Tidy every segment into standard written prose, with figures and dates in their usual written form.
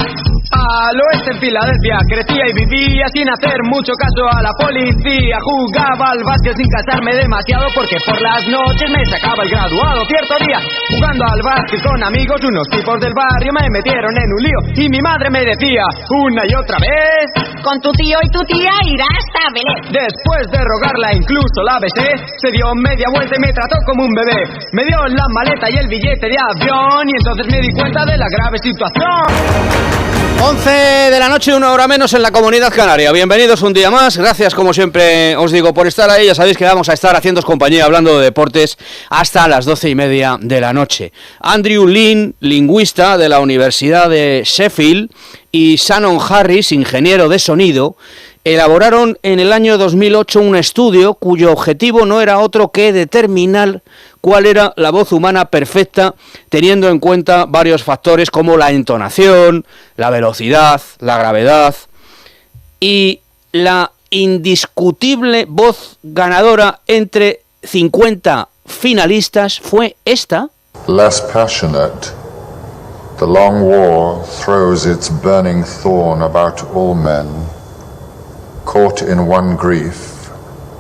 Al oeste en Filadelfia crecía y vivía sin hacer mucho caso a la policía. Jugaba al básquet sin casarme demasiado porque por las noches me sacaba el graduado. Cierto día, jugando al básquet con amigos, unos tipos del barrio me metieron en un lío y mi madre me decía una y otra vez: con tu tío y tu tía irás hasta Belén. Después de rogarla incluso la besé, se dio media vuelta y me trató como un bebé. Me dio la maleta y el billete de avión y entonces me di cuenta de la grave situación. 11 de la noche, 1 hora menos en la Comunidad Canaria. Bienvenidos un día más. Gracias, como siempre os digo, por estar ahí. Ya sabéis que vamos a estar haciéndoos compañía hablando de deportes hasta las 12:30 de la noche. Andrew Lin, lingüista de la Universidad de Sheffield, y Shannon Harris, ingeniero de sonido, elaboraron en el año 2008 un estudio cuyo objetivo no era otro que determinar cuál era la voz humana perfecta, teniendo en cuenta varios factores como la entonación, la velocidad, la gravedad, y la indiscutible voz ganadora entre 50 finalistas fue esta. Less passionate, the long war throws its burning thorn about all men. Caught in one grief,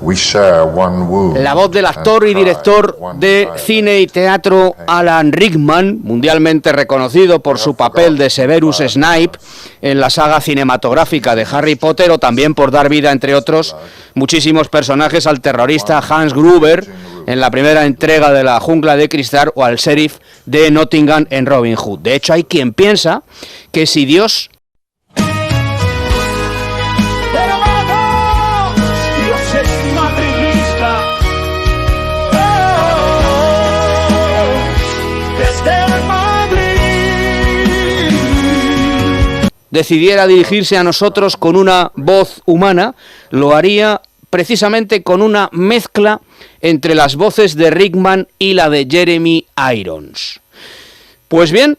we share one wound. La voz del actor y director de cine y teatro Alan Rickman, mundialmente reconocido por su papel de Severus Snape en la saga cinematográfica de Harry Potter, o también por dar vida, entre otros, muchísimos personajes al terrorista Hans Gruber en la primera entrega de La Jungla de Cristal o al sheriff de Nottingham en Robin Hood. De hecho, hay quien piensa que si Dios decidiera dirigirse a nosotros con una voz humana, lo haría precisamente con una mezcla entre las voces de Rickman y la de Jeremy Irons. Pues bien,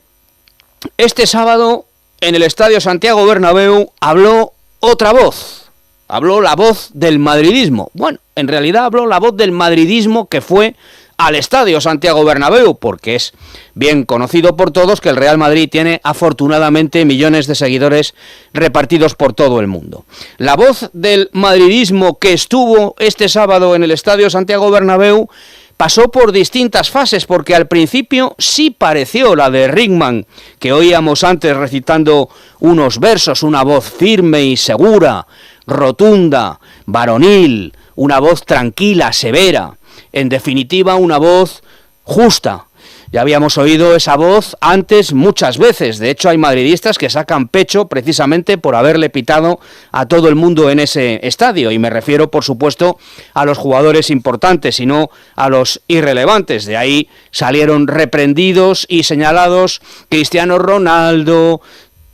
este sábado en el Estadio Santiago Bernabéu habló otra voz, habló la voz del madridismo. Bueno, en realidad habló la voz del madridismo que fue al Estadio Santiago Bernabéu, porque es bien conocido por todos que el Real Madrid tiene afortunadamente millones de seguidores repartidos por todo el mundo. La voz del madridismo que estuvo este sábado en el Estadio Santiago Bernabéu pasó por distintas fases, porque al principio sí pareció la de Rickman, que oíamos antes recitando unos versos, una voz firme y segura, rotunda, varonil, una voz tranquila, severa. En definitiva, una voz justa. Ya habíamos oído esa voz antes muchas veces. De hecho, hay madridistas que sacan pecho precisamente por haberle pitado a todo el mundo en ese estadio. Y me refiero, por supuesto, a los jugadores importantes y no a los irrelevantes. De ahí salieron reprendidos y señalados Cristiano Ronaldo,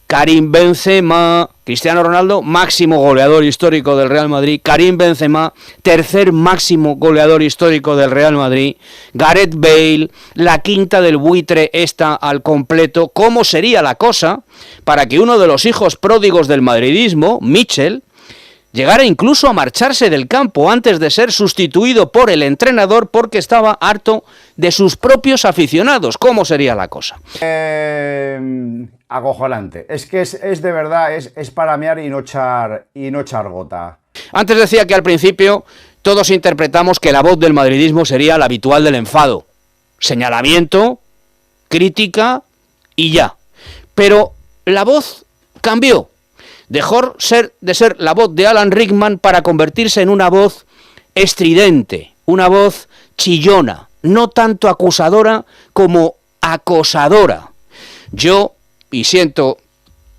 Karim Benzema, Cristiano Ronaldo, máximo goleador histórico del Real Madrid, Karim Benzema, tercer máximo goleador histórico del Real Madrid, Gareth Bale, la quinta del buitre está al completo. ¿Cómo sería la cosa para que uno de los hijos pródigos del madridismo, Michel, llegara incluso a marcharse del campo antes de ser sustituido por el entrenador porque estaba harto de sus propios aficionados? ¿Cómo sería la cosa? Acojonante. Es que es de verdad, es para mear y no echar gota. Antes decía que al principio todos interpretamos que la voz del madridismo sería la habitual del enfado. Señalamiento, crítica y ya. Pero la voz cambió. Dejó de ser la voz de Alan Rickman para convertirse en una voz estridente, una voz chillona, no tanto acusadora como acosadora. Yo, y siento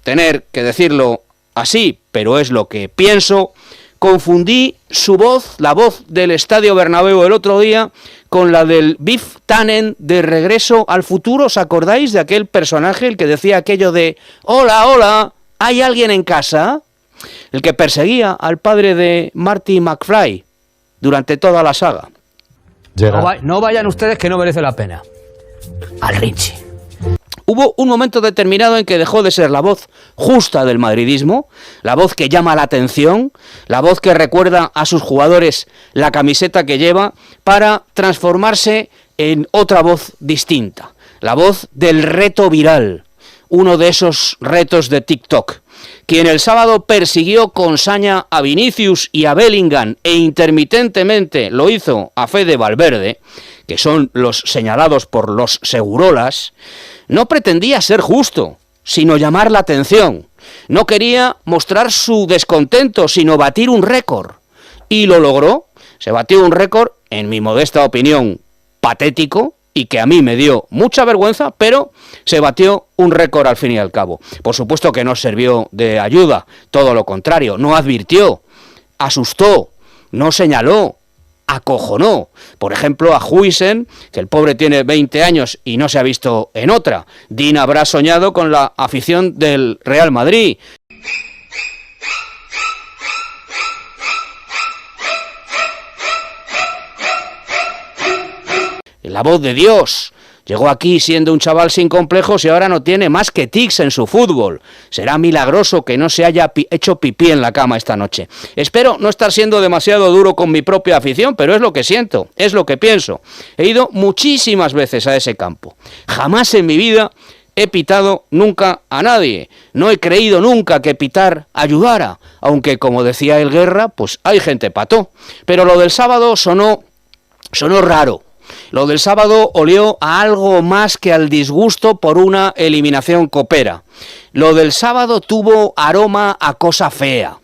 tener que decirlo así, pero es lo que pienso, confundí su voz, la voz del Estadio Bernabéu el otro día, con la del Biff Tannen de Regreso al Futuro. ¿Os acordáis de aquel personaje, el que decía aquello de «Hola, hola, ¿hay alguien en casa?», el que perseguía al padre de Marty McFly durante toda la saga? No vayan ustedes, que no merece la pena. Al Richie. Hubo un momento determinado en que dejó de ser la voz justa del madridismo, la voz que llama la atención, la voz que recuerda a sus jugadores la camiseta que lleva, para transformarse en otra voz distinta, la voz del reto viral. uno de esos retos de TikTok. Quien el sábado persiguió con saña a Vinicius y a Bellingham e intermitentemente lo hizo a Fede Valverde, que son los señalados por los segurolas, no pretendía ser justo, sino llamar la atención. No quería mostrar su descontento, sino batir un récord. Y lo logró. Se batió un récord, en mi modesta opinión, patético, y que a mí me dio mucha vergüenza, pero se batió un récord al fin y al cabo. Por supuesto que no sirvió de ayuda, todo lo contrario, no advirtió, asustó, no señaló, acojonó. Por ejemplo, a Huijsen, que el pobre tiene 20 años y no se ha visto en otra. Dean habrá soñado con la afición del Real Madrid. La voz de Dios. Llegó aquí siendo un chaval sin complejos y ahora no tiene más que tics en su fútbol. Será milagroso que no se haya hecho pipí en la cama esta noche. Espero no estar siendo demasiado duro con mi propia afición, pero es lo que siento, es lo que pienso. He ido muchísimas veces a ese campo. Jamás en mi vida he pitado nunca a nadie. No he creído nunca que pitar ayudara, aunque como decía el Guerra, pues hay gente pató. Pero lo del sábado sonó raro. Lo del sábado olió a algo más que al disgusto por una eliminación copera. Lo del sábado tuvo aroma a cosa fea,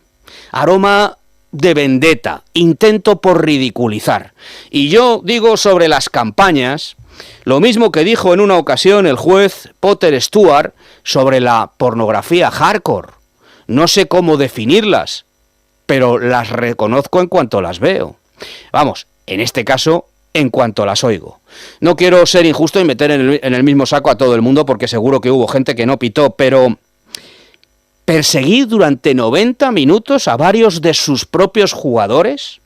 aroma de vendetta, intento por ridiculizar. Y yo digo sobre las campañas lo mismo que dijo en una ocasión el juez Potter Stewart sobre la pornografía hardcore. No sé cómo definirlas, pero las reconozco en cuanto las veo. Vamos, en este caso, en cuanto las oigo. No quiero ser injusto y meter en el mismo saco a todo el mundo, porque seguro que hubo gente que no pitó, pero ¿perseguir durante 90 minutos a varios de sus propios jugadores?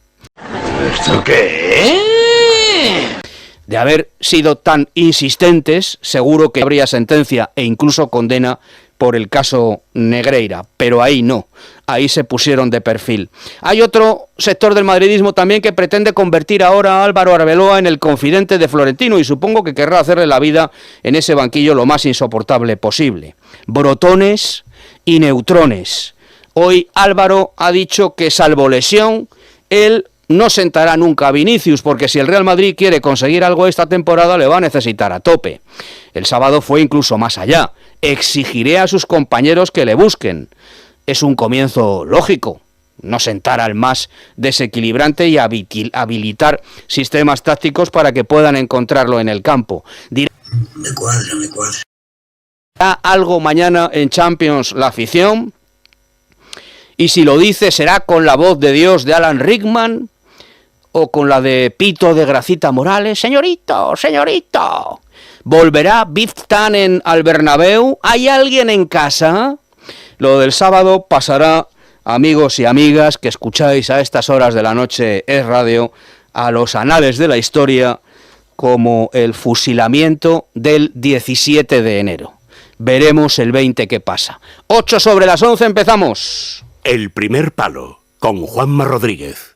¿Esto qué? De haber sido tan insistentes, seguro que habría sentencia e incluso condena por el caso Negreira, pero ahí no, ahí se pusieron de perfil. Hay otro sector del madridismo también que pretende convertir ahora a Álvaro Arbeloa en el confidente de Florentino y supongo que querrá hacerle la vida en ese banquillo lo más insoportable posible. Brotones y neutrones. Hoy Álvaro ha dicho que salvo lesión, él no sentará nunca a Vinicius, porque si el Real Madrid quiere conseguir algo esta temporada le va a necesitar a tope. El sábado fue incluso más allá. Exigiré a sus compañeros que le busquen. Es un comienzo lógico. No sentar al más desequilibrante y habilitar sistemas tácticos para que puedan encontrarlo en el campo. Me cuadra. ¿Hará algo mañana en Champions la afición? Y si lo dice, ¿será con la voz de Dios de Alan Rickman? ¿O con la de Pito de Gracita Morales? ¡Señorito, señorito! ¿Volverá Biff Tannen al Bernabéu? ¿Hay alguien en casa? Lo del sábado pasará, amigos y amigas que escucháis a estas horas de la noche Es Radio, a los anales de la historia como el fusilamiento del 17 de enero. Veremos el 20 qué pasa. 8 sobre las 11, empezamos. El primer palo, con Juanma Rodríguez.